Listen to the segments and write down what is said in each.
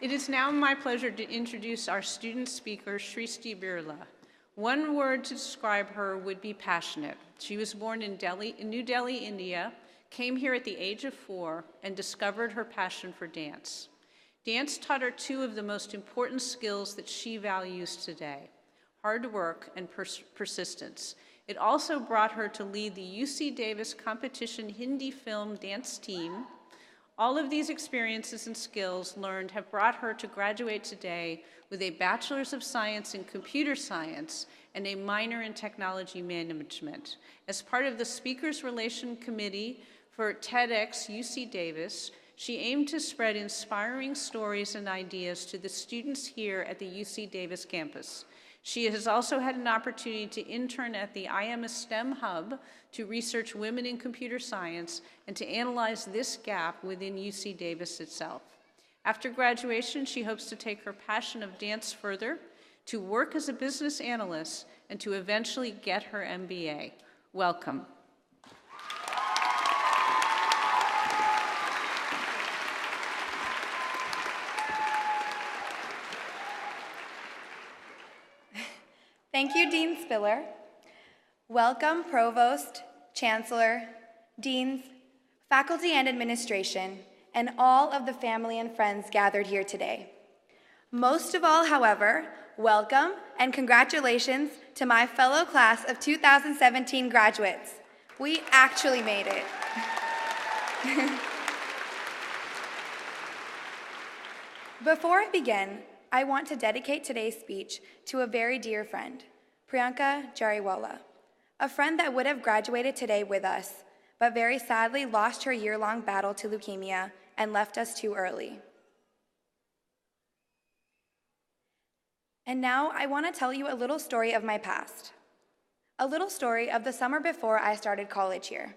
It is now my pleasure to introduce our student speaker, Srishti Birla. One word to describe her would be passionate. She was born in New Delhi, India, came here at the age of 4, and discovered her passion for dance. Dance taught her two of the most important skills that she values today: hard work and persistence. It also brought her to lead the UC Davis competition Hindi film dance team. All of these experiences and skills learned have brought her to graduate today with a Bachelor's of Science in Computer Science and a minor in Technology Management. As part of the Speakers Relation Committee for TEDx UC Davis, she aimed to spread inspiring stories and ideas to the students here at the UC Davis campus. She has also had an opportunity to intern at the I Am a STEM Hub to research women in computer science and to analyze this gap within UC Davis itself. After graduation, she hopes to take her passion of dance further, to work as a business analyst, and to eventually get her MBA. Welcome. Thank you, Dean Spiller. Welcome, Provost, Chancellor, Deans, faculty and administration, and all of the family and friends gathered here today. Most of all, however, welcome and congratulations to my fellow class of 2017 graduates. We actually made it. Before I begin, I want to dedicate today's speech to a very dear friend, Priyanka Jariwala, a friend that would have graduated today with us, but very sadly lost her year-long battle to leukemia and left us too early. And now I want to tell you a little story of my past, a little story of the summer before I started college here.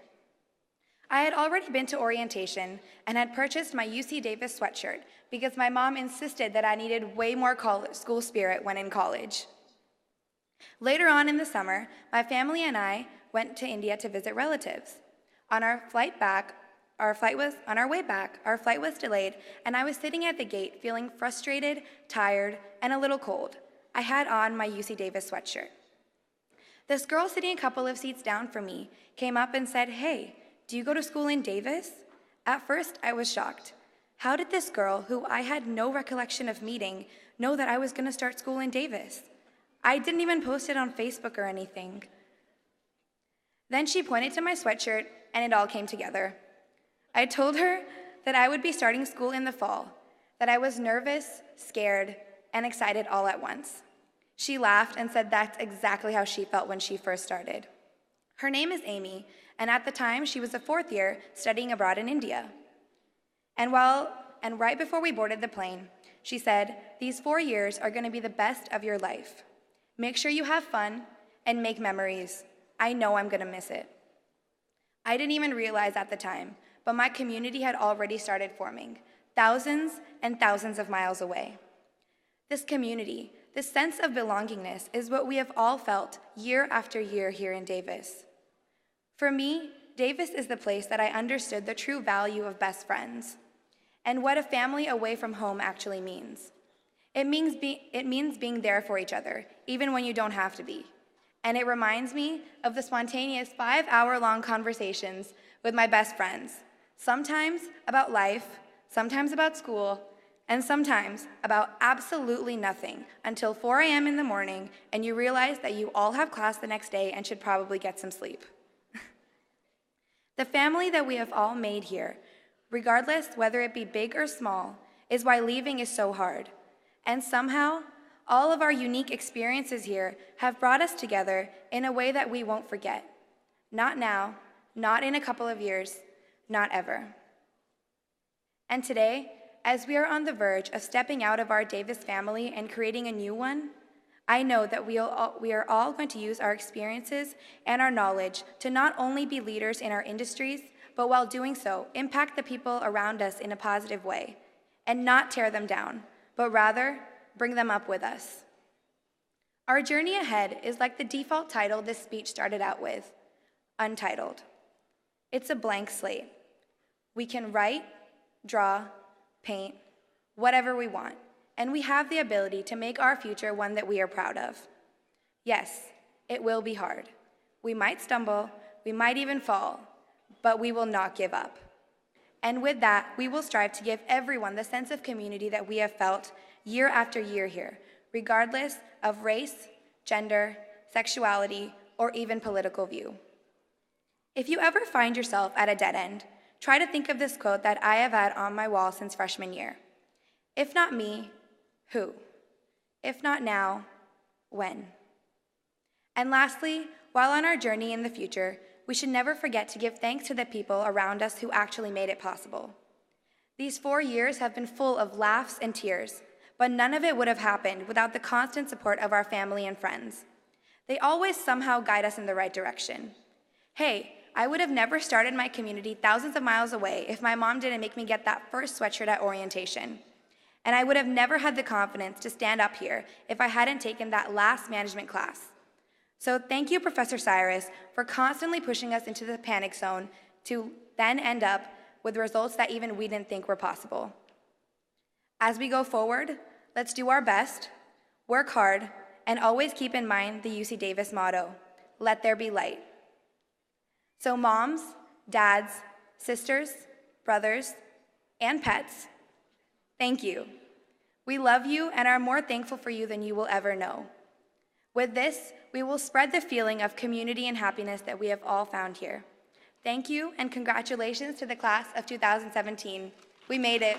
I had already been to orientation and had purchased my UC Davis sweatshirt because my mom insisted that I needed way more school spirit when in college. Later on in the summer, my family and I went to India to visit relatives. On our way back, our flight was delayed, and I was sitting at the gate feeling frustrated, tired, and a little cold. I had on my UC Davis sweatshirt. This girl sitting a couple of seats down from me came up and said, "Hey, do you go to school in Davis?" At first, I was shocked. How did this girl, who I had no recollection of meeting, know that I was going to start school in Davis? I didn't even post it on Facebook or anything. Then she pointed to my sweatshirt, and it all came together. I told her that I would be starting school in the fall, that I was nervous, scared, and excited all at once. She laughed and said that's exactly how she felt when she first started. Her name is Amy, and at the time, she was a 4th year studying abroad in India. And right before we boarded the plane, she said, "These 4 years are going to be the best of your life. Make sure you have fun and make memories. I know I'm going to miss it." I didn't even realize at the time, but my community had already started forming, thousands and thousands of miles away. This community, this sense of belongingness, is what we have all felt year after year here in Davis. For me, Davis is the place that I understood the true value of best friends and what a family away from home actually means. It means being there for each other, even when you don't have to be. And it reminds me of the spontaneous 5-hour-long conversations with my best friends, sometimes about life, sometimes about school, and sometimes about absolutely nothing until 4 a.m. in the morning and you realize that you all have class the next day and should probably get some sleep. The family that we have all made here, regardless whether it be big or small, is why leaving is so hard. And somehow, all of our unique experiences here have brought us together in a way that we won't forget. Not now, not in a couple of years, not ever. And today, as we are on the verge of stepping out of our Davis family and creating a new one, I know that we are all going to use our experiences and our knowledge to not only be leaders in our industries, but while doing so, impact the people around us in a positive way, and not tear them down, but rather bring them up with us. Our journey ahead is like the default title this speech started out with, Untitled. It's a blank slate. We can write, draw, paint, whatever we want, and we have the ability to make our future one that we are proud of. Yes, it will be hard. We might stumble, we might even fall, but we will not give up. And with that, we will strive to give everyone the sense of community that we have felt year after year here, regardless of race, gender, sexuality, or even political view. If you ever find yourself at a dead end, try to think of this quote that I have had on my wall since freshman year. If not me, who? If not now, when? And lastly, while on our journey in the future, we should never forget to give thanks to the people around us who actually made it possible. These 4 years have been full of laughs and tears, but none of it would have happened without the constant support of our family and friends. They always somehow guide us in the right direction. Hey, I would have never started my community thousands of miles away if my mom didn't make me get that first sweatshirt at orientation. And I would have never had the confidence to stand up here if I hadn't taken that last management class. So thank you, Professor Cyrus, for constantly pushing us into the panic zone to then end up with results that even we didn't think were possible. As we go forward, let's do our best, work hard, and always keep in mind the UC Davis motto, let there be light. So moms, dads, sisters, brothers, and pets, thank you. We love you and are more thankful for you than you will ever know. With this, we will spread the feeling of community and happiness that we have all found here. Thank you and congratulations to the class of 2017. We made it.